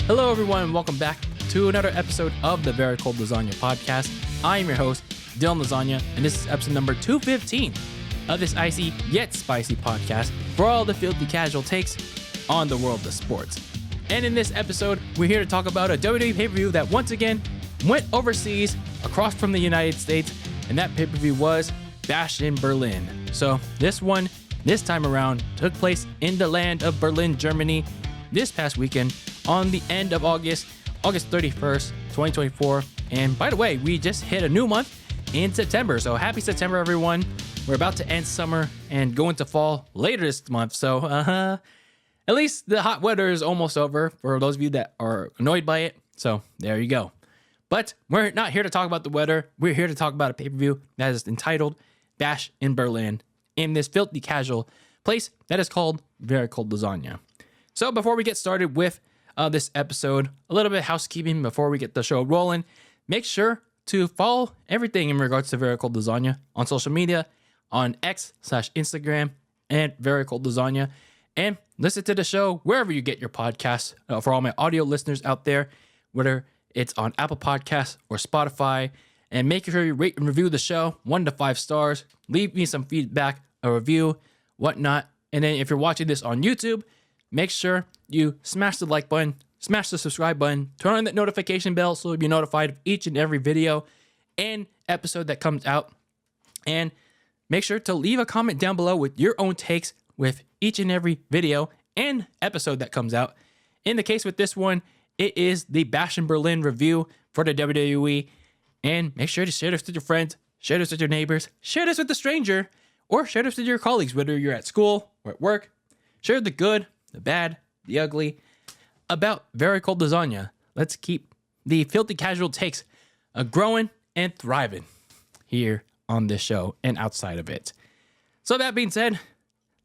Hello, everyone, and welcome back to another episode of the Very Cold Lasagna podcast. I am your host, DylanLasagna, and this is episode number 215 of this icy yet spicy podcast for all the filthy casual takes on the world of sports. And in this episode, we're here to talk about a WWE pay-per-view that once again went overseas across from the United States, and that pay-per-view was Bash in Berlin. So this time around, took place in the land of Berlin, Germany, this past weekend on the end of August 31st, 2024. And by the way, we just hit a new month in September. So happy September, everyone. We're about to end summer and go into fall later this month. So at least the hot weather is almost over for those of you that are annoyed by it. So there you go. But we're not here to talk about the weather. We're here to talk about a pay-per-view that is entitled Bash in Berlin in this filthy casual place that is called Very Cold Lasagna. So before we get started with this episode, a little bit of housekeeping before we get the show rolling. Make sure to follow everything in regards to Very Cold Lasagna on social media, on X/Instagram, and Very Cold Lasagna. And listen to the show wherever you get your podcasts. For all my audio listeners out there, whether it's on Apple Podcasts or Spotify. And make sure you rate and review the show 1 to 5 stars. Leave me some feedback, a review, whatnot. And then if you're watching this on YouTube, make sure you smash the like button, smash the subscribe button, turn on that notification bell so you'll be notified of each and every video and episode that comes out. And make sure to leave a comment down below with your own takes with each and every video and episode that comes out. In the case with this one, it is the Bash in Berlin review for the WWE. And make sure to share this with your friends, share this with your neighbors, share this with a stranger, or share this with your colleagues, whether you're at school or at work. Share the good, the bad, the ugly about Very Cold Lasagna. Let's keep the filthy casual takes growing and thriving here on this show and outside of it. So that being said,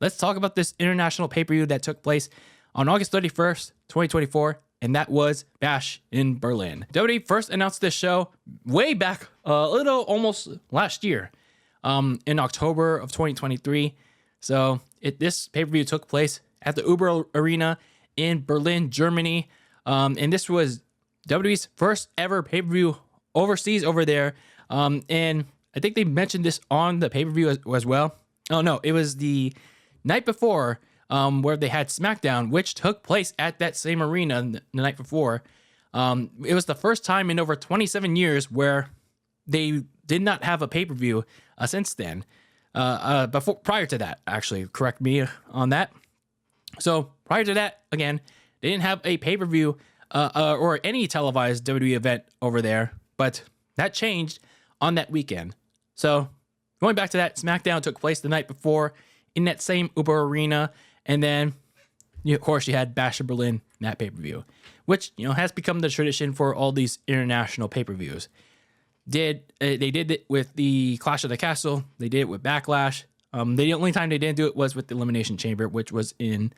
let's talk about this international pay-per-view that took place on August 31st, 2024, and that was Bash in Berlin. WWE first announced this show way back almost last year, in October of 2023. So this pay-per-view took place at the Uber Arena in Berlin, Germany. And this was WWE's first ever pay-per-view overseas over there. And I think they mentioned this on the pay-per-view as well. Oh, no, it was the night before where they had SmackDown, which took place at that same arena the night before. It was the first time in over 27 years where they did not have a pay-per-view since then. Prior to that, actually, correct me on that. So prior to that, again, they didn't have a pay-per-view or any televised WWE event over there, but that changed on that weekend. So going back to that, SmackDown took place the night before in that same Uber Arena, and then of course you had Bash in Berlin in that pay-per-view, which has become the tradition for all these international pay-per-views. They did it with the Clash of the Castle. They did it with Backlash. The only time they didn't do it was with the Elimination Chamber, which was in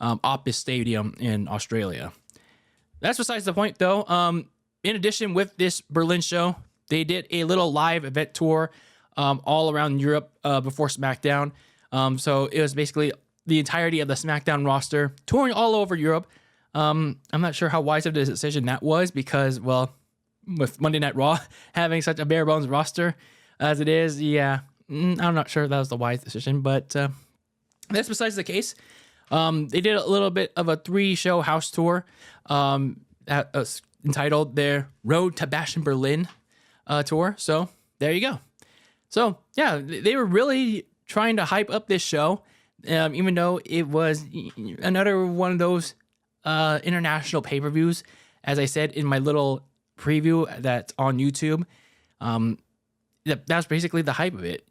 Optus Stadium in Australia. That's besides the point, though. In addition, with this Berlin show, they did a little live event tour all around Europe before SmackDown. So it was basically the entirety of the SmackDown roster touring all over Europe. I'm not sure how wise of a decision that was because, well, with Monday Night Raw having such a bare bones roster as it is, yeah, I'm not sure that was the wise decision, but that's besides the case. They did a little bit of a 3-show house tour entitled their Road to Bash in Berlin tour. So there you go. So yeah, they were really trying to hype up this show, even though it was another one of those international pay-per-views. As I said in my little preview that's on YouTube, that's basically the hype of it,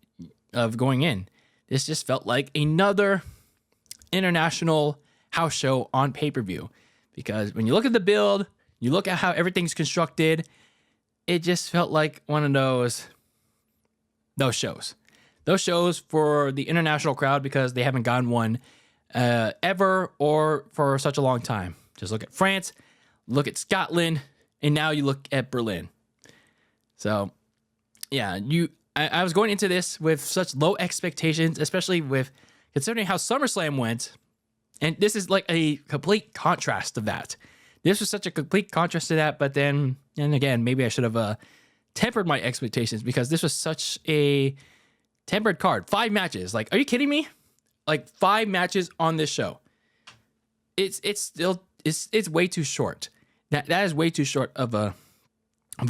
of going in. This just felt like another international house show on pay-per-view, because when you look at the build, you look at how everything's constructed, it just felt like one of those shows for the international crowd, because they haven't gotten one ever or for such a long time. Just look at France, look at Scotland, and now you look at Berlin. So yeah, I was going into this with such low expectations, especially with considering how SummerSlam went. And this is like a complete contrast of that. this was such a complete contrast to that. But then, and again, maybe I should have tempered my expectations because this was such a tempered card. 5 matches. Like, are you kidding me? Like 5 matches on this show. It's still way too short. That is way too short of a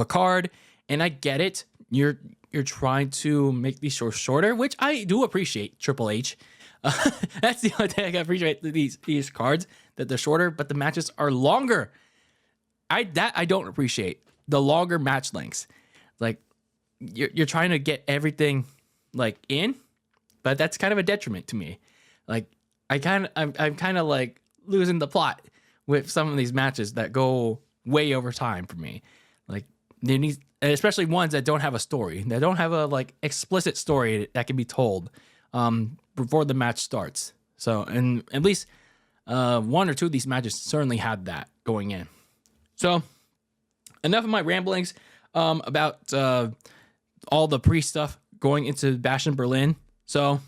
card. And I get it. You're trying to make these shows shorter, which I do appreciate. Triple H. That's the only thing I appreciate these cards, that they're shorter, but the matches are longer. I don't appreciate the longer match lengths. Like you're trying to get everything like in, but that's kind of a detriment to me. Like I'm kind of like losing the plot with some of these matches that go way over time for me. Like they need, especially ones that don't have a story, that don't have a like explicit story that can be told before the match starts. So, and at least 1 or 2 of these matches certainly had that going in. So enough of my ramblings about all the pre-stuff going into Bash in Berlin. So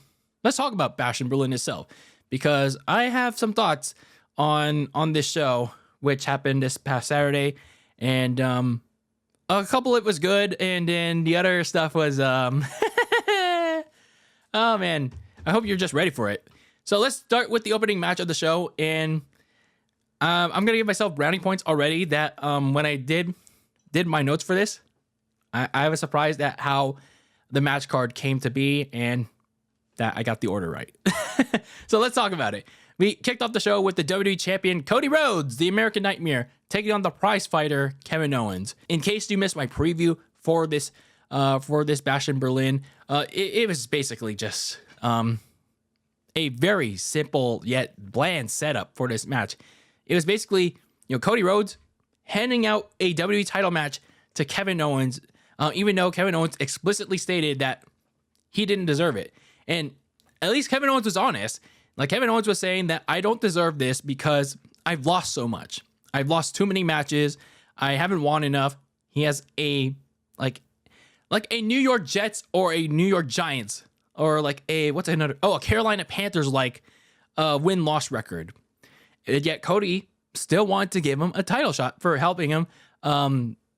let's talk about Bash in Berlin itself, because I have some thoughts on this show, which happened this past Saturday. And a couple it was good, and then the other stuff was oh man, I hope you're just ready for it. So let's start with the opening match of the show, and I'm gonna give myself brownie points already. That when I did my notes for this, I was surprised at how the match card came to be, and that I got the order right. So let's talk about it. We kicked off the show with the WWE champion Cody Rhodes, the American Nightmare, taking on the prize fighter Kevin Owens. In case you missed my preview for this Bash in Berlin, it was basically just a very simple yet bland setup for this match. It was basically, Cody Rhodes handing out a WWE title match to Kevin Owens, even though Kevin Owens explicitly stated that he didn't deserve it. And at least Kevin Owens was honest. Like, Kevin Owens was saying that I don't deserve this because I've lost so much. I've lost too many matches. I haven't won enough. He has a like a New York Jets or a New York Giants or like a Carolina Panthers like win-loss record. And yet Cody still wanted to give him a title shot for helping him,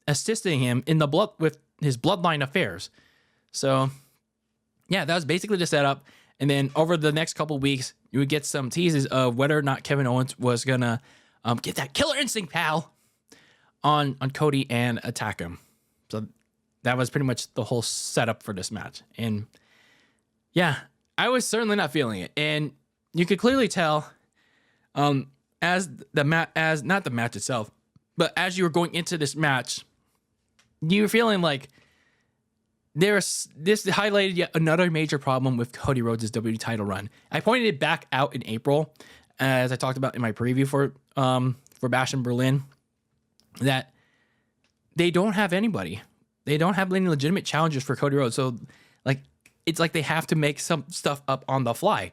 assisting him in with his bloodline affairs. So yeah, that was basically the setup. And then over the next couple weeks, you would get some teases of whether or not Kevin Owens was gonna get that killer instinct pal on Cody and attack him. So that was pretty much the whole setup for this match. And yeah, I was certainly not feeling it. And you could clearly tell as not the match itself, but as you were going into this match, you were feeling like this highlighted yet another major problem with Cody Rhodes' WWE title run. I pointed it back out in April, as I talked about in my preview for Bash in Berlin, that they don't have anybody. They don't have any legitimate challengers for Cody Rhodes. So like, it's like they have to make some stuff up on the fly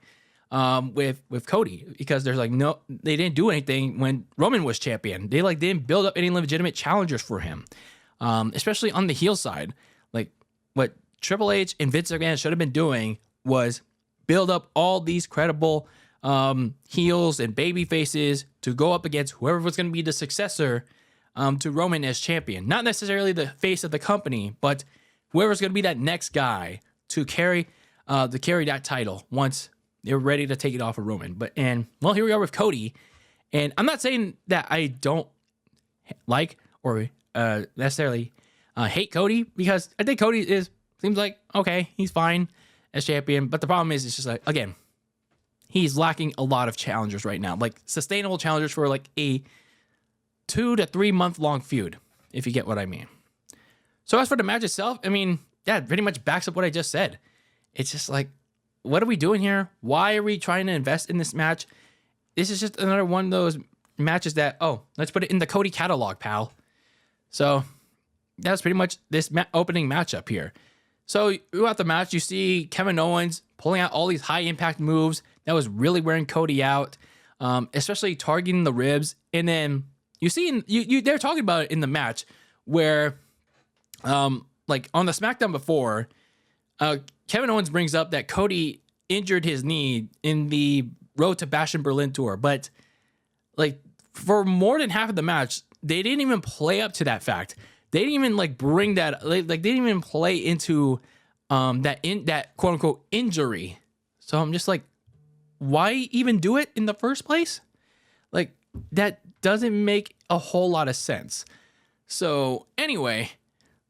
with Cody, because there's like they didn't do anything when Roman was champion. They didn't build up any legitimate challengers for him, especially on the heel side. Like, what Triple H and Vince McMahon should have been doing was build up all these credible heels and baby faces to go up against whoever was going to be the successor to Roman as champion. Not necessarily the face of the company, but whoever's going to be that next guy to carry that title once they're ready to take it off of Roman. Here we are with Cody. And I'm not saying that I don't like or necessarily hate Cody, because I think Cody seems like, okay, he's fine as champion. But the problem is, it's just like, again, he's lacking a lot of challengers right now, like sustainable challengers for like a 2 to 3 month long feud, if you get what I mean. So as for the match itself, I mean, yeah, it pretty much backs up what I just said. It's just like, what are we doing here? Why are we trying to invest in this match? This is just another one of those matches that, let's put it in the Cody catalog, pal. So that's pretty much this opening matchup here. So throughout the match, you see Kevin Owens pulling out all these high impact moves that was really wearing Cody out, especially targeting the ribs. And then you see, they're talking about it in the match where, like on the SmackDown before, Kevin Owens brings up that Cody injured his knee in the Road to Bash in Berlin tour. But like for more than half of the match, they didn't even play up to that fact. They didn't even like bring that, like they didn't even play into that quote unquote injury. So I'm just like, why even do it in the first place? Like, that doesn't make a whole lot of sense. So anyway,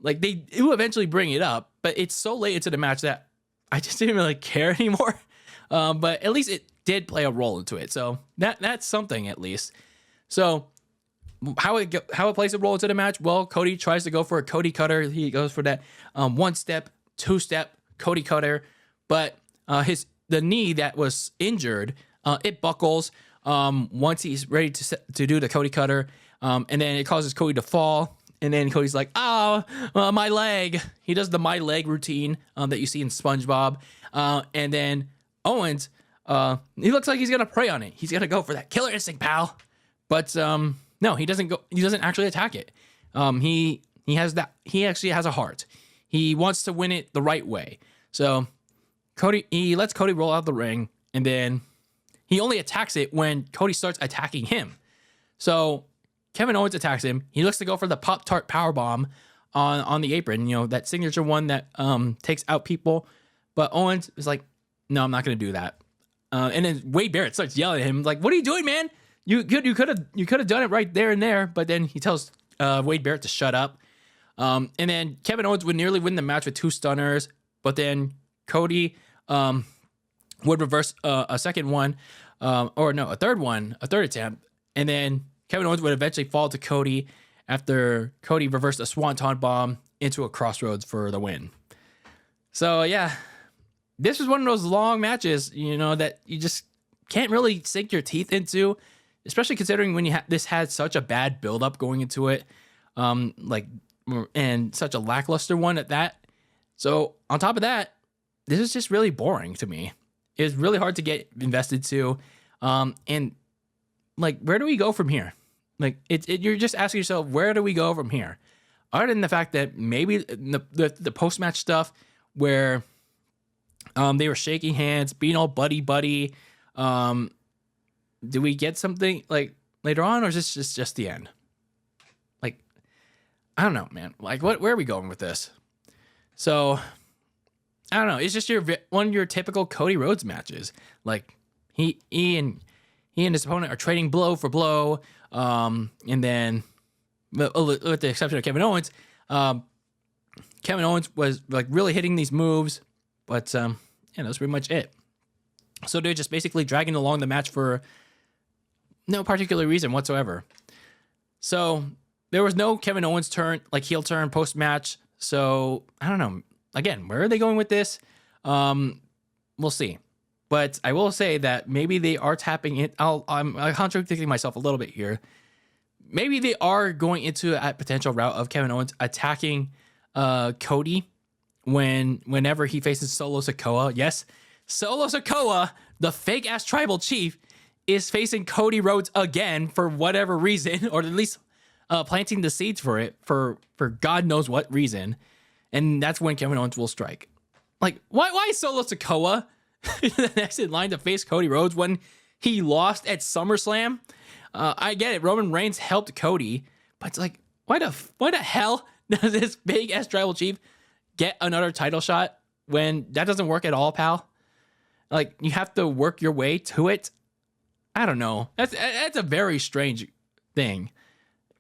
like they do eventually bring it up, but it's so late into the match that I just didn't really care anymore. But at least it did play a role into it. So that's something at least. So how it plays a role into the match? Well, Cody tries to go for a Cody cutter. He goes for that 1-step, 2-step Cody cutter, but the knee that was injured, it buckles once he's ready to do the Cody cutter, and then it causes Cody to fall. And then Cody's like, "Oh, my leg." He does the "my leg" routine that you see in SpongeBob, and then Owens, he looks like he's gonna prey on it. He's gonna go for that killer instinct, pal. But no, he doesn't go. He doesn't actually attack it. He has that. He actually has a heart. He wants to win it the right way. So he lets Cody roll out the ring, and then he only attacks it when Cody starts attacking him. So Kevin Owens attacks him. He looks to go for the Pop-Tart powerbomb on the apron, that signature one that takes out people. But Owens is like, "No, I'm not going to do that." And then Wade Barrett starts yelling at him, like, "What are you doing, man? You could have done it right there and there." But then he tells Wade Barrett to shut up. And then Kevin Owens would nearly win the match with 2 stunners, but then Cody would reverse a second one, a third attempt, and then Kevin Owens would eventually fall to Cody after Cody reversed a Swanton bomb into a crossroads for the win. So yeah, this was one of those long matches, that you just can't really sink your teeth into, especially considering when this had such a bad buildup going into it, and such a lackluster one at that. So on top of that, this is just really boring to me. It's really hard to get invested to, and like, where do we go from here? Like, you're just asking yourself, where do we go from here? Other than the fact that maybe the post-match stuff where they were shaking hands, being all buddy-buddy, do we get something like later on, or is this just the end? Like, I don't know, man. Like, where are we going with this? So, I don't know. It's just one of your typical Cody Rhodes matches. Like, he and his opponent are trading blow for blow. And then, with the exception of Kevin Owens, Kevin Owens was like really hitting these moves, but that's pretty much it. So they're just basically dragging along the match for no particular reason whatsoever. So there was no Kevin Owens heel turn post match. So I don't know. Again, where are they going with this? We'll see. But I will say that maybe they are tapping it. I'm contradicting myself a little bit here. Maybe they are going into a potential route of Kevin Owens attacking Cody whenever he faces Solo Sikoa. Yes, Solo Sikoa, the fake ass tribal chief, is facing Cody Rhodes again for whatever reason, or at least planting the seeds for it for God knows what reason. And that's when Kevin Owens will strike. Like, why is Solo Sikoa the next in line to face Cody Rhodes when he lost at SummerSlam? I get it. Roman Reigns helped Cody, but it's like, why the hell does this big ass tribal chief get another title shot when that doesn't work at all, pal? Like, you have to work your way to it. I don't know. That's a very strange thing.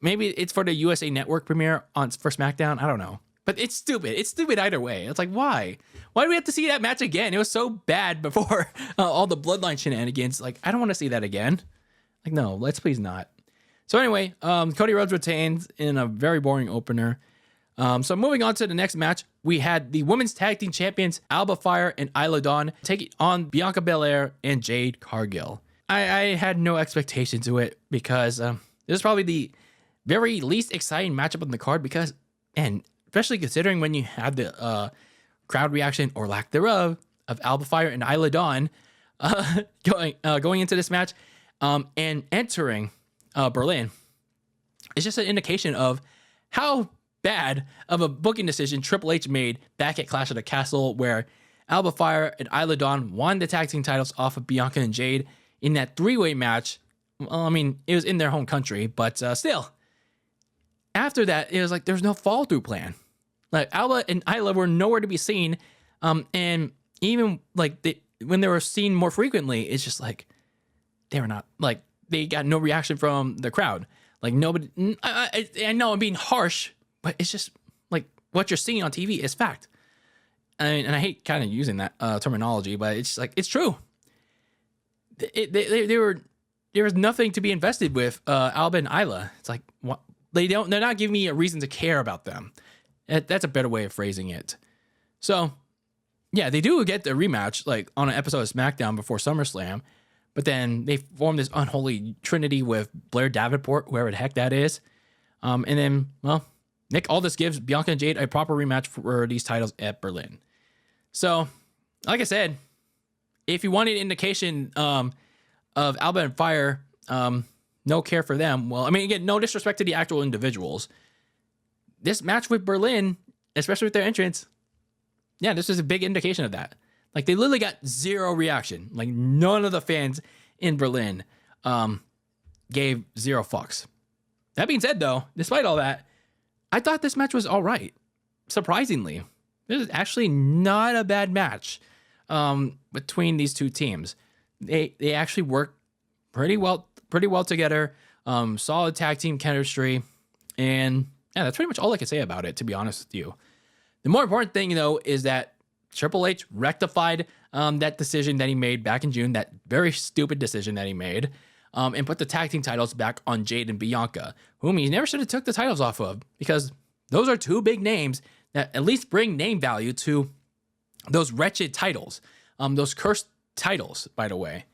Maybe it's for the USA Network premiere for SmackDown. I don't know. But it's stupid. It's stupid either way. It's like, why? Why do we have to see that match again? It was so bad before all the bloodline shenanigans. Like, I don't want to see that again. Like, no, let's please not. So anyway, Cody Rhodes retains in a very boring opener. So moving on to the next match, we had the women's tag team champions Alba Fire and Isla Dawn taking on Bianca Belair and Jade Cargill. I had no expectation to it because this is probably the very least exciting matchup on the card because, and especially considering when you have the crowd reaction or lack thereof of Alba Fire and Isla Dawn going into this match and entering Berlin. It's just an indication of how bad of a booking decision Triple H made back at Clash of the Castle, where Alba Fire and Isla Dawn won the tag team titles off of Bianca and Jade in that 3-way match Well, I mean, it was in their home country, but still. After that, it was like there's no follow through plan. Like Alba and Isla were nowhere to be seen, and even like when they were seen more frequently, it's just like they were not like they got no reaction from the crowd. Like nobody. I know I'm being harsh, but it's just like what you're seeing on TV is fact. And I hate kind of using that terminology, but it's like it's true. There was nothing to be invested with Alba and Isla. It's like what, they're not giving me a reason to care about them. That's a better way of phrasing it. So yeah, they do get the rematch like on an episode of SmackDown before SummerSlam, but then they form this unholy trinity with Blair Davenport, whoever the heck that is. And then, well, Nick Aldis gives Bianca and Jade a proper rematch for these titles at Berlin. So, like I said, if you wanted an indication of Alba and Fire, no care for them. Well, I mean, again, no disrespect to the actual individuals. This match with Berlin, especially with their entrance, yeah, this is a big indication of that. Like, they literally got zero reaction. Like, none of the fans in Berlin gave zero fucks. That being said, though, despite all that, I thought this match was all right. Surprisingly, this is actually not a bad match between these two teams. They actually work pretty well together. Solid tag team chemistry, and yeah, that's pretty much all I can say about it, to be honest with you. The more important thing, though, is that Triple H rectified that decision that he made back in June, that very stupid decision that he made, and put the tag team titles back on Jade and Bianca, whom he never should have took the titles off of, because those are two big names that at least bring name value to those wretched titles, those cursed titles, by the way.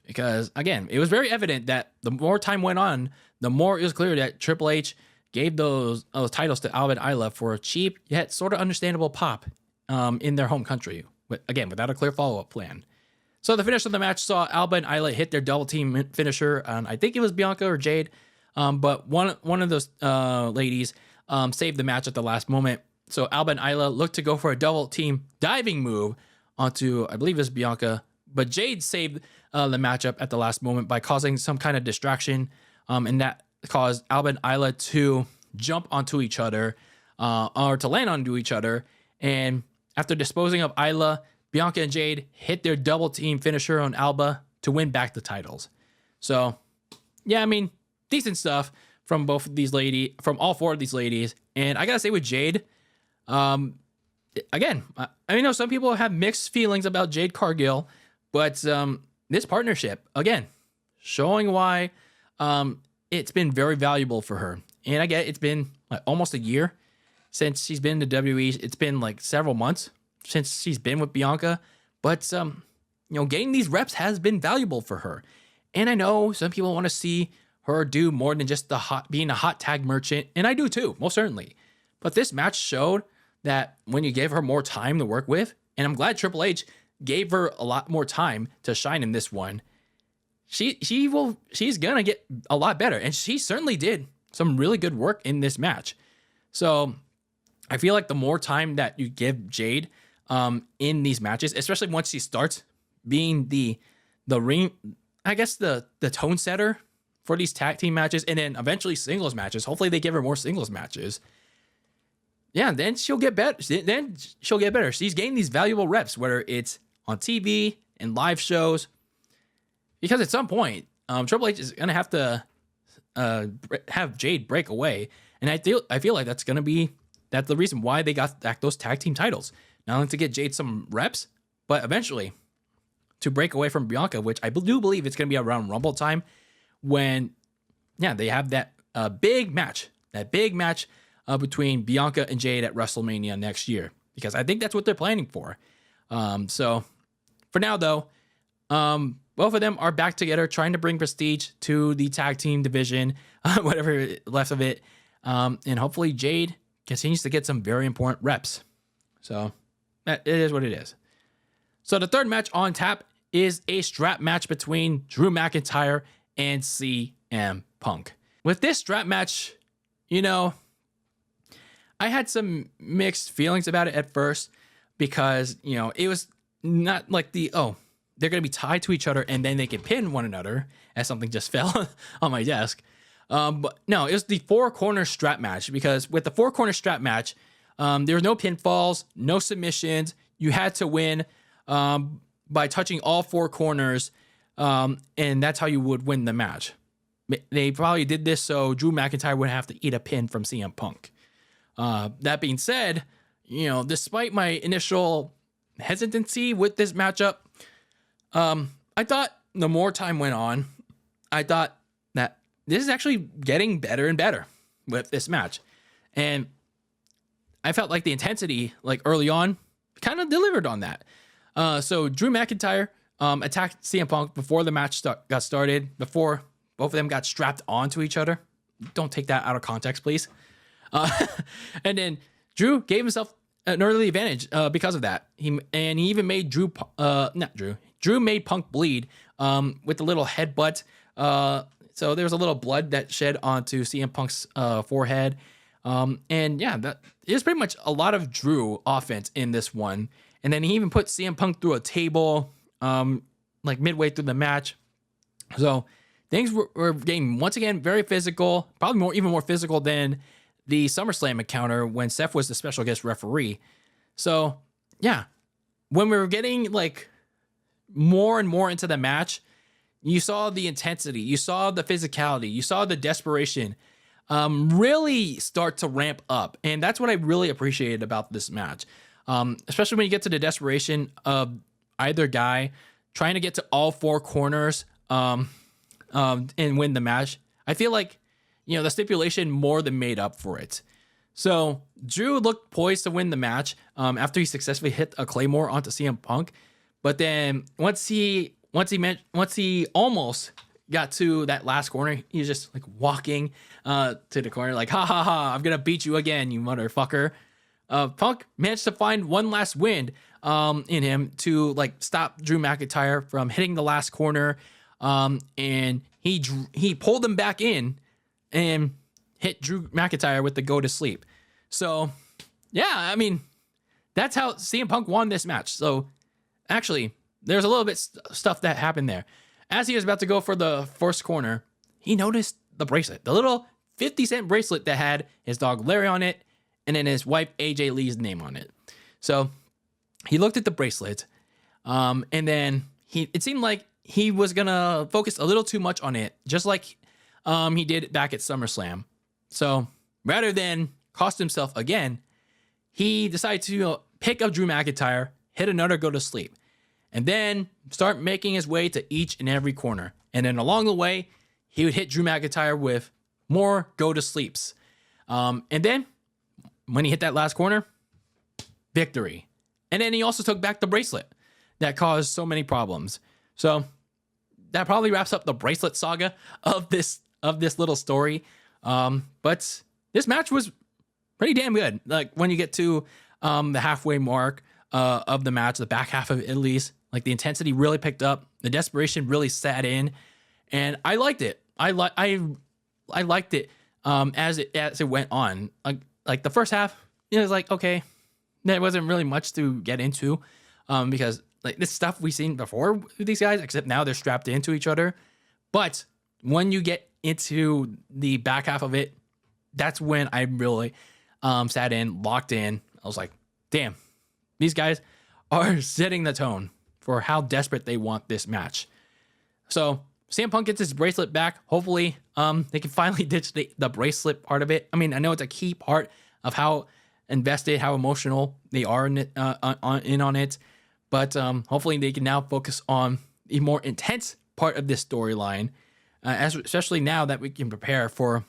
Because, again, it was very evident that the more time went on, the more it was clear that Triple H gave those titles to Alba and Isla for a cheap yet sort of understandable pop in their home country. Again, without a clear follow-up plan. So the finish of the match saw Alba and Isla hit their double team finisher on, I think it was Bianca or Jade, but one of those ladies saved the match at the last moment. So Alba and Isla looked to go for a double team diving move onto, I believe it's Bianca, but Jade saved the matchup at the last moment by causing some kind of distraction, and that caused Alba and Isla to jump onto each other, or to land onto each other. And after disposing of Isla, Bianca and Jade hit their double team finisher on Alba to win back the titles. So, yeah, I mean, decent stuff from both of these ladies, from all four of these ladies. And I gotta say, with Jade, again, I know some people have mixed feelings about Jade Cargill, but this partnership, again, showing why it's been very valuable for her. And I get it's been like almost a year since she's been in the WWE. It's been like several months since she's been with Bianca, but getting these reps has been valuable for her. And I know some people want to see her do more than just being a hot tag merchant, and I do too, most certainly. But this match showed that when you gave her more time to work with, and I'm glad Triple H gave her a lot more time to shine in this one, she's gonna get a lot better, and she certainly did some really good work in this match. So I feel like the more time that you give Jade in these matches, especially once she starts being the ring, I guess the tone setter for these tag team matches, and then eventually singles matches. Hopefully they give her more singles matches. Yeah, then she'll get better. She's gained these valuable reps, whether it's on TV and live shows, because at some point, Triple H is gonna have to have Jade break away, and I feel like that's the reason why they got back those tag team titles, not only to get Jade some reps, but eventually to break away from Bianca, which I do believe it's gonna be around Rumble time, when they have that big match between Bianca and Jade at WrestleMania next year, because I think that's what they're planning for. So for now, though, both of them are back together, trying to bring prestige to the tag team division, whatever left of it. And hopefully Jade continues to get some very important reps. So it is what it is. So the third match on tap is a strap match between Drew McIntyre and CM Punk. With this strap match, I had some mixed feelings about it at first, because, it was not like they're going to be tied to each other and then they can pin one another, as something just fell on my desk. But no, it was the 4-corner strap match, because with the 4-corner strap match, there were no pinfalls, no submissions. You had to win by touching all 4 corners, and that's how you would win the match. They probably did this so Drew McIntyre wouldn't have to eat a pin from CM Punk. That being said, despite my initial hesitancy with this matchup, I thought the more time went on, I thought that this is actually getting better and better with this match. And I felt like the intensity, like early on, kind of delivered on that. So Drew McIntyre attacked CM Punk before the match got started, before both of them got strapped onto each other. Don't take that out of context, please. And then Drew gave himself an early advantage because of that. He even made Drew made Punk bleed with a little headbutt. So there was a little blood that shed onto CM Punk's forehead. And yeah, that is pretty much a lot of Drew offense in this one. And then he even put CM Punk through a table, like midway through the match. So things were getting, once again, very physical, probably even more physical than the SummerSlam encounter when Seth was the special guest referee. So yeah, when we were getting like more and more into the match, you saw the intensity, you saw the physicality, you saw the desperation really start to ramp up. And that's what I really appreciated about this match. Especially when you get to the desperation of either guy trying to get to all 4 corners and win the match. I feel like, the stipulation more than made up for it. So Drew looked poised to win the match after he successfully hit a Claymore onto CM Punk. But then once he almost got to that last corner, he was just like walking to the corner like, ha ha ha, I'm gonna beat you again, you motherfucker. Punk managed to find one last win in him to like stop Drew McIntyre from hitting the last corner, and he pulled him back in and hit Drew McIntyre with the go to sleep. So yeah, I mean, that's how CM Punk won this match. So actually, there's a little bit stuff that happened there. As he was about to go for the first corner, he noticed the bracelet, the little 50-cent bracelet that had his dog Larry on it, and then his wife AJ Lee's name on it. So he looked at the bracelet, and then it seemed like he was gonna focus a little too much on it, just like he did back at SummerSlam. So rather than cost himself again, he decided to pick up Drew McIntyre, hit another go to sleep, and then start making his way to each and every corner. And then along the way, he would hit Drew McIntyre with more go to sleeps. And then when he hit that last corner, victory. And then he also took back the bracelet that caused so many problems. So that probably wraps up the bracelet saga of this little story. But this match was pretty damn good. Like when you get to the halfway mark of the match, the back half of it at least, like the intensity really picked up, the desperation really sat in, and I liked it. I liked it as it went on. Like the first half, it was like, okay, there wasn't really much to get into because like this stuff we've seen before with these guys, except now they're strapped into each other. But when you get into the back half of it, that's when I really sat in, locked in. I was like, damn, these guys are setting the tone for how desperate they want this match. So CM Punk gets his bracelet back. Hopefully, they can finally ditch the bracelet part of it. I mean, I know it's a key part of how invested, how emotional they are in it, on it. But hopefully, they can now focus on the more intense part of this storyline, especially now that we can prepare for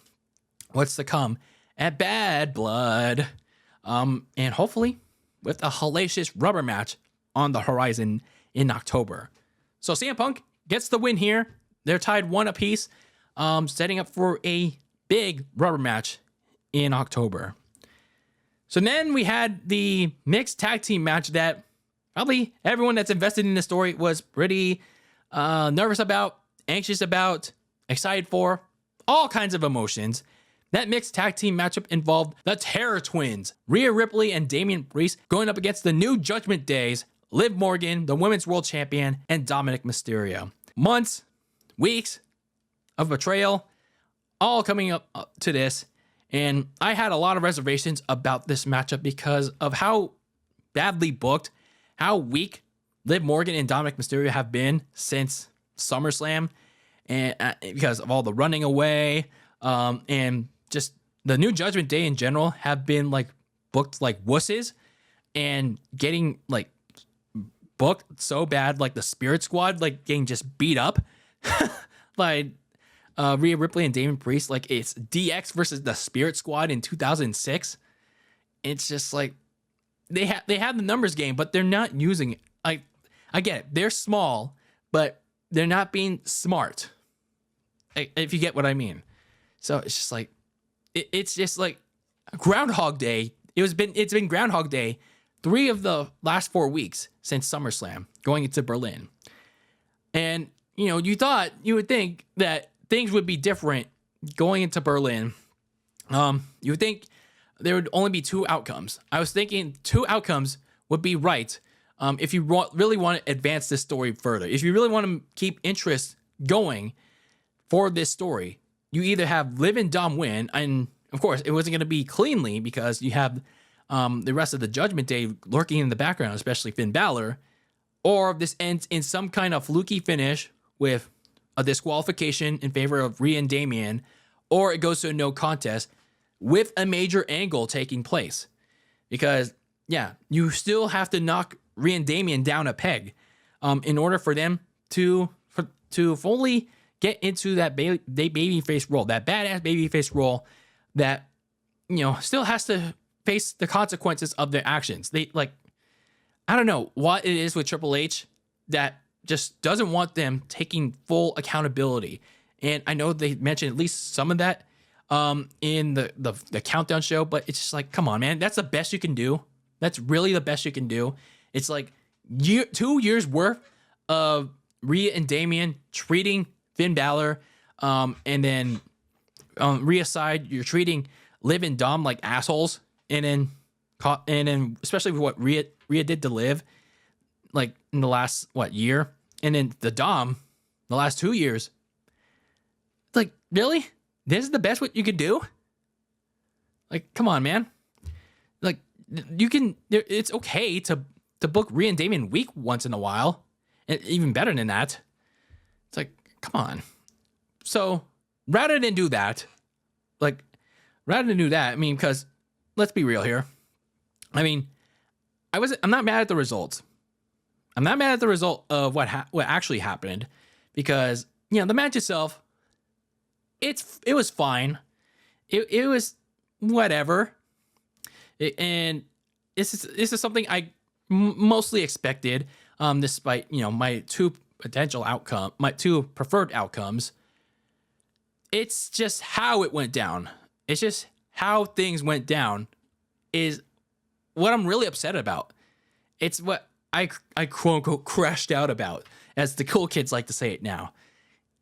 what's to come at Bad Blood. And hopefully, with a hellacious rubber match on the horizon in October. So CM Punk gets the win here. They're tied 1 apiece, setting up for a big rubber match in October. So then we had the mixed tag team match that probably everyone that's invested in the story was pretty nervous about, anxious about, excited for, all kinds of emotions. That mixed tag team matchup involved the Terror Twins, Rhea Ripley and Damian Priest, going up against the New Judgment Days, Liv Morgan, the Women's World Champion, and Dominic Mysterio. Months, weeks of betrayal, all coming up to this. And I had a lot of reservations about this matchup because of how badly booked, how weak Liv Morgan and Dominic Mysterio have been since SummerSlam, and because of all the running away, and just the New Judgment Day in general have been like booked like wusses and getting like booked so bad, like the Spirit Squad, like getting just beat up by Rhea Ripley and Damon Priest. Like it's DX versus the Spirit Squad in 2006. It's just like they have the numbers game, but they're not using it. I get it. They're small, but they're not being smart. If you get what I mean. So it's just like it's just like Groundhog Day. It's been Groundhog Day 3 of the last 4 weeks since SummerSlam going into Berlin. And you would think that things would be different going into Berlin. You would think there would only be 2 outcomes. I was thinking 2 outcomes would be right if you really want to advance this story further. If you really want to keep interest going for this story, you either have Liv and Dom win, and of course it wasn't going to be cleanly because you have the rest of the Judgment Day lurking in the background, especially Finn Balor, or this ends in some kind of fluky finish with a disqualification in favor of Rhea and Damian, or it goes to a no contest with a major angle taking place. Because, yeah, you still have to knock Rhea and Damian down a peg in order for them to fully get into that babyface role, that badass babyface role that, still has to face the consequences of their actions. I don't know what it is with Triple H that just doesn't want them taking full accountability. And I know they mentioned at least some of that in the countdown show, but it's just like, come on, man, that's the best you can do. That's really the best you can do. It's like 2 years worth of Rhea and Damian treating Finn Balor, and then on Rhea's side, you're treating Liv and Dom like assholes, and then especially with what Rhea did to Liv, like in the last year, and then the last 2 years. Like, really? This is the best what you could do? Like, come on, man. Like, it's okay to book Rhea and Damian weak once in a while, and even better than that. It's like, come on. So rather than do that, I mean, because let's be real here. I mean, I'm not mad at the results. I'm not mad at the result of what actually happened, because the match itself, it was fine. It was whatever. And this is something I mostly expected, despite my 2 preferred outcomes. It's just how it went down. It's just how things went down is what I'm really upset about. It's what I quote unquote crashed out about, as the cool kids like to say it now.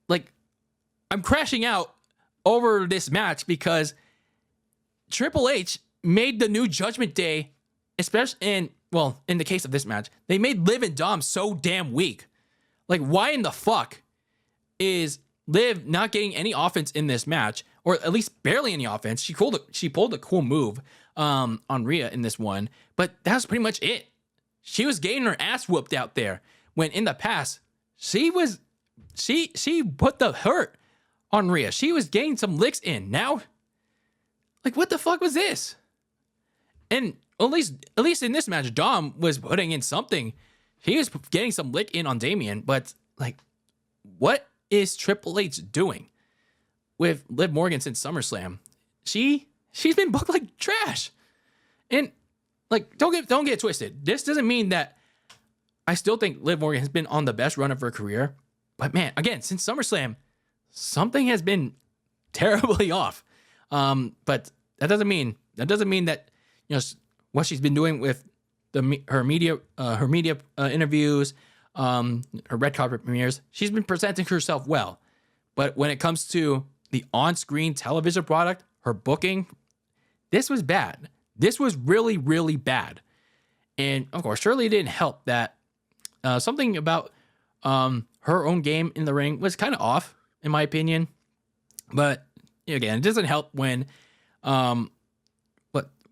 Like, I'm crashing out over this match because Triple H made the New Judgment Day, especially in the case of this match, they made Liv and Dom so damn weak. Like, why in the fuck is Liv not getting any offense in this match, or at least barely any offense? She pulled a cool move on Rhea in this one, but that's pretty much it. She was getting her ass whooped out there, when in the past she put the hurt on Rhea. She was getting some licks in. Now, like, what the fuck was this? And at least in this match, Dom was putting in something. He was getting some lick in on Damian, but like, what is Triple H doing with Liv Morgan since SummerSlam? She's been booked like trash. And like, don't get it twisted. This doesn't mean that I still think Liv Morgan has been on the best run of her career. But man, again, since SummerSlam, something has been terribly off. But that doesn't mean that what she's been doing with her media interviews, her red carpet premieres, she's been presenting herself well. But when it comes to the on-screen television product, her booking, this was bad. This was really, really bad. And of course, surely it didn't help that Something about her own game in the ring was kind of off, in my opinion. But again, it doesn't help when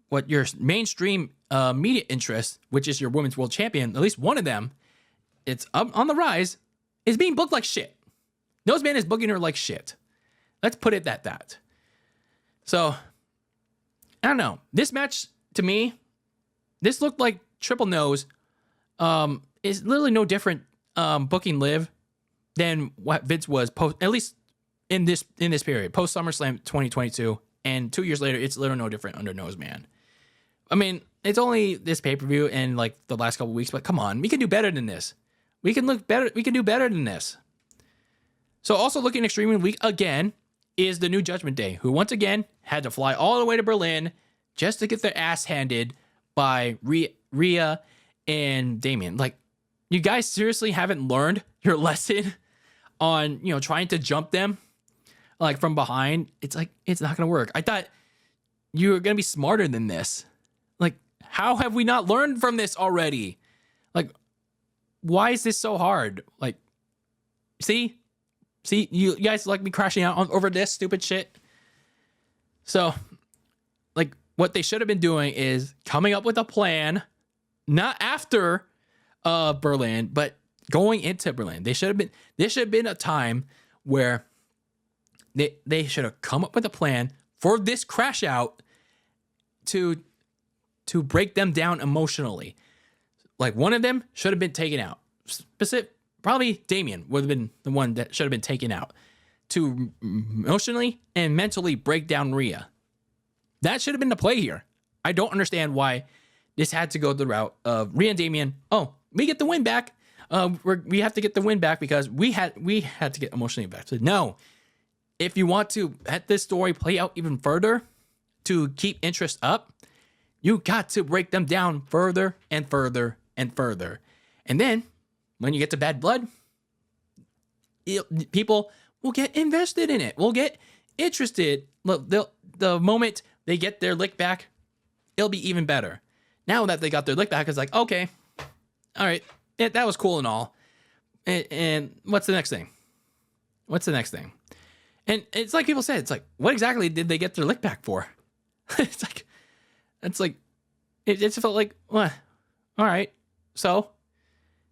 what your mainstream media interest, which is your women's world champion, at least one of them, it's up on the rise, is being booked like shit. Nose Man is booking her like shit. Let's put it at that. So, I don't know. This match, to me, this looked like Triple Nose is literally no different booking Liv than what Vince was post, at least in this period, post SummerSlam 2022, and 2 years later, it's literally no different under Nose Man. I mean, it's only this pay-per-view and like the last couple weeks, but come on, we can do better than this. We can look better. We can do better than this. So also looking extremely weak again is the New Judgment Day, who once again had to fly all the way to Berlin just to get their ass handed by Rhea and Damian. Like, you guys seriously haven't learned your lesson on, trying to jump them like from behind. It's like, it's not going to work. I thought you were going to be smarter than this. Like, how have we not learned from this already? Like, why is this so hard? Like, see, you guys like me crashing out over this stupid shit. So, like, what they should have been doing is coming up with a plan, not after Berlin, but going into Berlin. There should have been a time where they should have come up with a plan for this crash out to break them down emotionally. Like, one of them should have been taken out. Probably Damian would have been the one that should have been taken out to emotionally and mentally break down Rhea. That should have been the play here. I don't understand why this had to go the route of Rhea and Damian. Oh, we get the win back. We have to get the win back because we had to get emotionally invested. No, if you want to let this story play out even further to keep interest up, you got to break them down further and further and further. And then when you get to Bad Blood, people will get invested in it. Will get interested. The moment they get their lick back, it'll be even better. Now that they got their lick back, it's like, okay, all right, that was cool and all. And what's the next thing? And it's like people said, it's like, what exactly did they get their lick back for? it just felt like, well, all right, so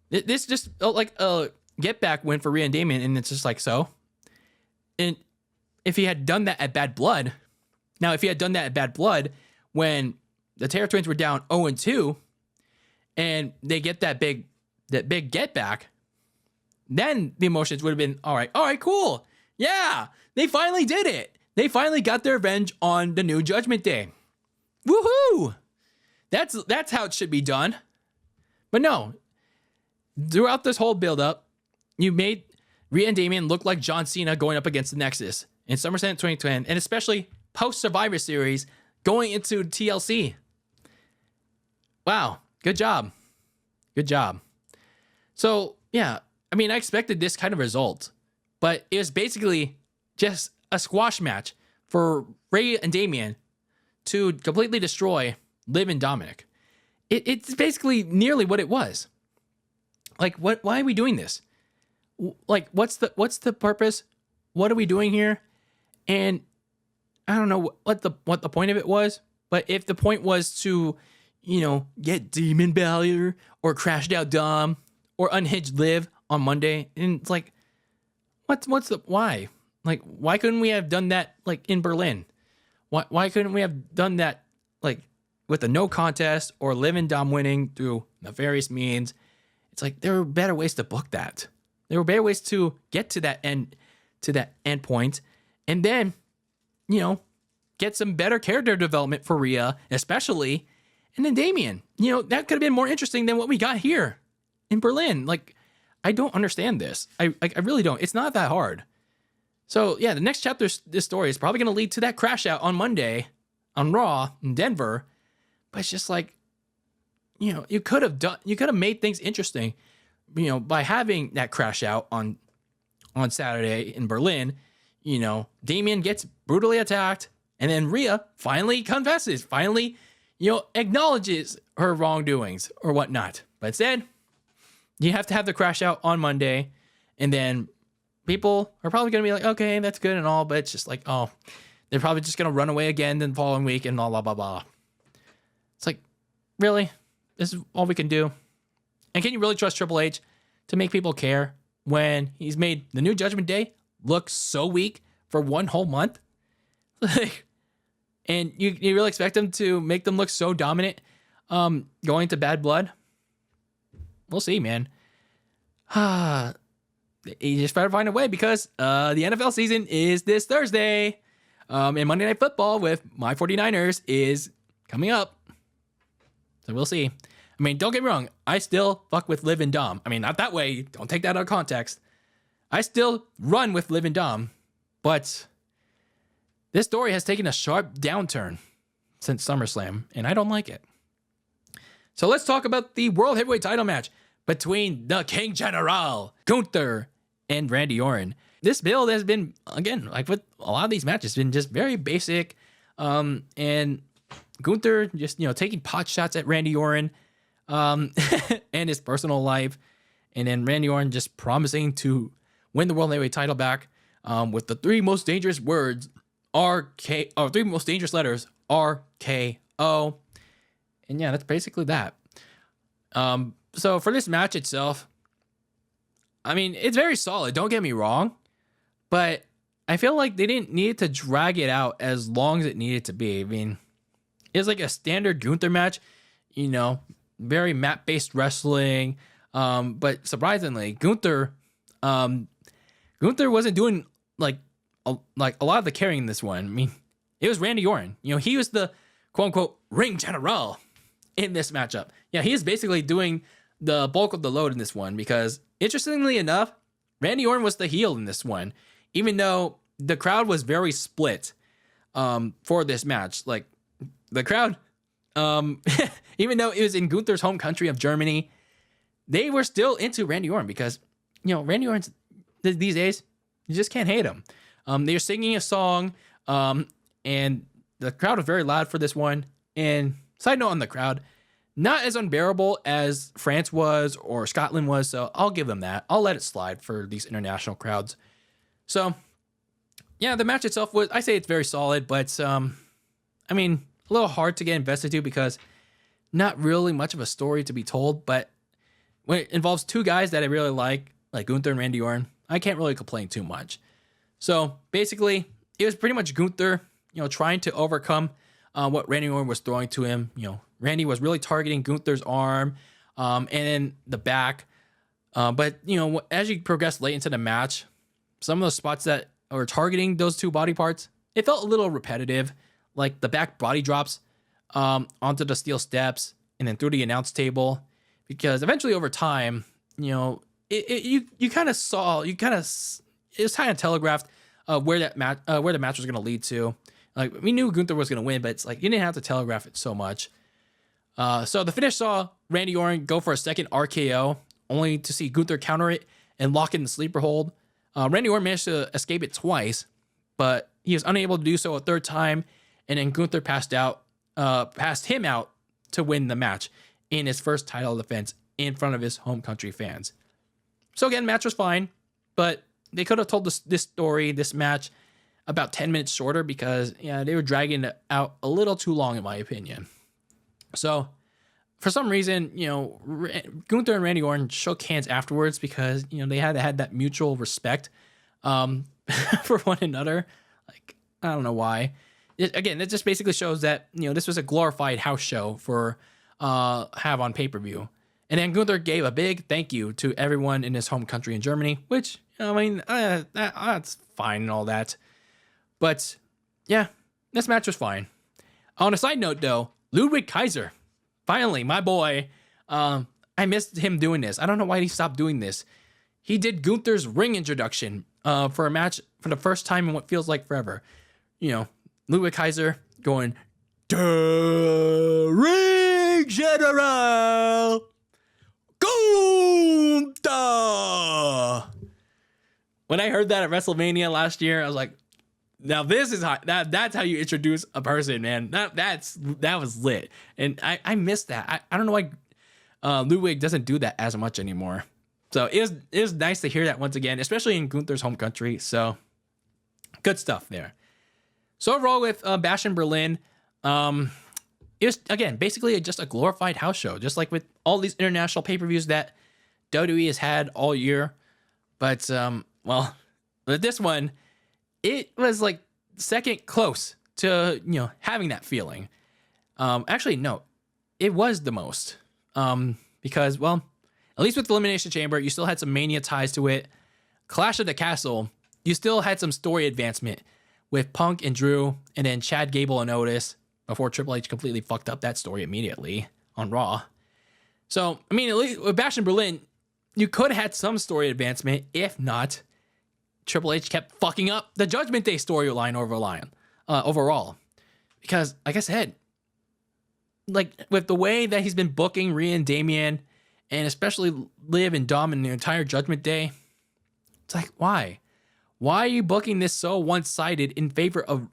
this just felt like a get back win for Rhea and Damian, and it's just like, so. And if he had done that at Bad Blood, when the Terror Twins were down 0-2, and they get that big get back, then the emotions would have been, all right, cool. Yeah, they finally did it. They finally got their revenge on the New Judgment Day. Woohoo! That's how it should be done. But no, throughout this whole build-up, you made Rhea and Damian look like John Cena going up against the Nexus in SummerSlam 2020, and especially post-Survivor Series going into TLC. Wow, good job. So, yeah, I mean, I expected this kind of result, but it was basically just a squash match for Rhea and Damian to completely destroy Liv and Dominic. It's basically nearly what it was. Like, why are we doing this? Like, what's the purpose? What are we doing here? And I don't know what the point of it was, but if the point was to, get Demon Balor or Crashed Out Dom or Unhinged Liv on Monday, and it's like, why? Like, why couldn't we have done that like in Berlin? Why couldn't we have done that like with a no contest or Liv and Dom winning through nefarious means? It's like, there were better ways to book that. There were better ways to get to that end point, and then, get some better character development for Rhea, especially, and then Damian. That could have been more interesting than what we got here in Berlin. Like, I don't understand this. I really don't. It's not that hard. So yeah, the next chapter, this story is probably going to lead to that crash out on Monday on Raw in Denver, but it's just like, you could have made things interesting, by having that crash out on Saturday in Berlin. Damian gets brutally attacked, and then Rhea finally confesses, acknowledges her wrongdoings or whatnot. But instead, You have to have the crash out on Monday, and then people are probably going to be like, okay, that's good and all, but it's just like, oh, they're probably just going to run away again the following week and blah, blah, blah, blah. It's like, really? This is all we can do? And can you really trust Triple H to make people care when he's made the new Judgment Day look so weak for one whole month? Like, and you really expect him to make them look so dominant going to Bad Blood? We'll see, man. You just better find a way because the NFL season is this Thursday. And Monday Night Football with my 49ers is coming up. So we'll see. I mean, don't get me wrong. I still fuck with Liv and Dom. I mean, not that way. Don't take that out of context. I still run with Liv and Dom. But this story has taken a sharp downturn since SummerSlam, and I don't like it. So let's talk about the World Heavyweight title match between the King General, Gunther and Randy Orton. This build has been, again, like with a lot of these matches, been just very basic. And Gunther just, taking pot shots at Randy Orton and his personal life. And then Randy Orton just promising to win the World Heavyweight title back with the three most dangerous words, three most dangerous letters, RKO. And yeah, that's basically that. So for this match itself, I mean, it's very solid. Don't get me wrong. But I feel like they didn't need to drag it out as long as it needed to be. I mean, it's like a standard Gunther match, very mat-based wrestling. But surprisingly, Gunther wasn't doing like a lot of the carrying in this one. I mean, it was Randy Orton. He was the quote-unquote ring general in this matchup. Yeah, he is basically doing the bulk of the load in this one because, interestingly enough, Randy Orton was the heel in this one, even though the crowd was very split for this match. Like, the crowd, even though it was in Gunther's home country of Germany, they were still into Randy Orton because, Randy Orton, these days, you just can't hate him. They were singing a song, and the crowd was very loud for this one. And side note on the crowd, not as unbearable as France was or Scotland was, so I'll give them that. I'll let it slide for these international crowds. So, yeah, the match itself was, I say it's very solid, but, I mean, a little hard to get invested to because not really much of a story to be told, but when it involves two guys that I really like Gunther and Randy Orton, I can't really complain too much. So, basically, it was pretty much Gunther, trying to overcome what Randy Orton was throwing to him. Randy was really targeting Gunther's arm and then the back. But, as you progress late into the match, some of the spots that were targeting those two body parts, it felt a little repetitive, like the back body drops onto the steel steps and then through the announce table. Because eventually over time, you kind of saw, it was kind of telegraphed where the match was going to lead to. Like, we knew Gunther was going to win, but it's like you didn't have to telegraph it so much. So the finish saw Randy Orton go for a second RKO, only to see Gunther counter it and lock in the sleeper hold. Randy Orton managed to escape it twice, but he was unable to do so a third time, and then Gunther passed him out to win the match in his first title defense in front of his home country fans. So again, match was fine, but they could have told this match about 10 minutes shorter because, they were dragging it out a little too long, in my opinion. So, for some reason, Gunther and Randy Orton shook hands afterwards because, they had that mutual respect for one another. Like, I don't know why. It just basically shows that, this was a glorified house show for have on pay-per-view. And then Gunther gave a big thank you to everyone in his home country in Germany, which, that's fine and all that. But, yeah, this match was fine. On a side note, though, Ludwig Kaiser, finally, my boy, I missed him doing this. I don't know why he stopped doing this. He did Gunther's ring introduction for a match for the first time in what feels like forever. Ludwig Kaiser going, "The Ring General Gunther." When I heard that at WrestleMania last year, I was like, now this is how that's how you introduce a person, man. That was lit, and I missed that. I don't know why Ludwig doesn't do that as much anymore. So it was nice to hear that once again, especially in Gunther's home country. So good stuff there. So overall with Bash in Berlin, it was, again, basically just a glorified house show, just like with all these international pay-per-views that WWE has had all year. But, well, with this one, it was like second close to, having that feeling. Actually, no, it was the most. Because, well, at least with the Elimination Chamber, you still had some Mania ties to it. Clash of the Castle, you still had some story advancement with Punk and Drew, and then Chad Gable and Otis, before Triple H completely fucked up that story immediately on Raw. So, I mean, at least with Bash in Berlin, you could have had some story advancement. If not, Triple H kept fucking up the Judgment Day storyline overall. Because, like I said, like with the way that he's been booking Rhea and Damian, and especially Liv and Dom in the entire Judgment Day, it's like, why? Why are you booking this so one-sided in favor of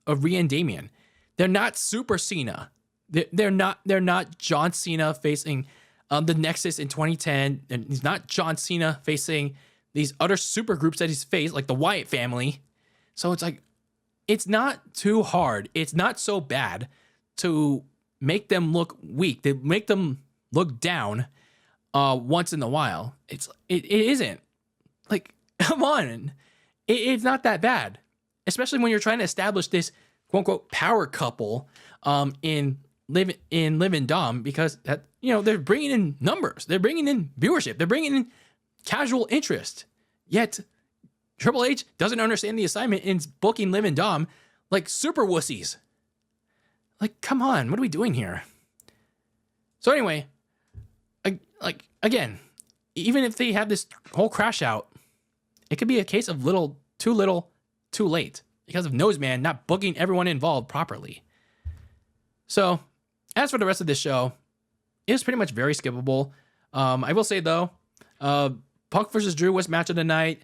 Rhea and Damian? They're not Super Cena. They're not John Cena facing the Nexus in 2010, and he's not John Cena facing these other super groups that he's faced, like the Wyatt family. So it's like, it's not too hard. It's not so bad to make them look weak. They make them look down once in a while. It isn't. Like, come on. It's not that bad. Especially when you're trying to establish this quote-unquote power couple in Liv and Dom, because that, they're bringing in numbers. They're bringing in viewership. They're bringing in casual interest. Yet Triple H doesn't understand the assignment in booking Liv and Dom like super wussies. Like, come on, what are we doing here? So anyway, like, again, even if they have this whole crash out, it could be a case of little, too late, because of Noseman not booking everyone involved properly. So, as for the rest of this show, it was pretty much very skippable. I will say, though, Punk versus Drew was match of the night.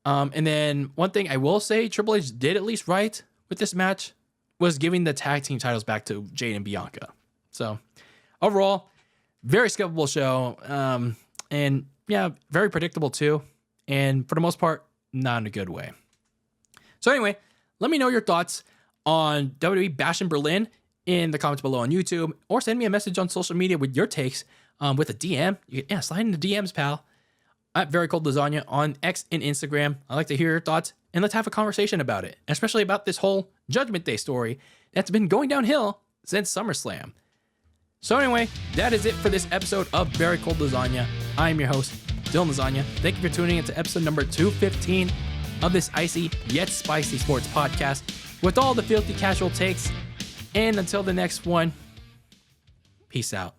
And then one thing I will say Triple H did at least right with this match was giving the tag team titles back to Jade and Bianca. So, overall, very skippable show. And, yeah, very predictable, too. And for the most part, not in a good way. So anyway, let me know your thoughts on WWE Bash in Berlin in the comments below on YouTube, or send me a message on social media with your takes with a DM. Slide in the DMs, pal, at Very Cold Lasagna on X and Instagram. I'd like to hear your thoughts, and let's have a conversation about it, especially about this whole Judgment Day story that's been going downhill since SummerSlam. So anyway, that is it for this episode of Very Cold Lasagna. I'm your host, DylanLasagna. Thank you for tuning into episode number 215 of this icy yet spicy sports podcast with all the filthy casual takes. And until the next one, peace out.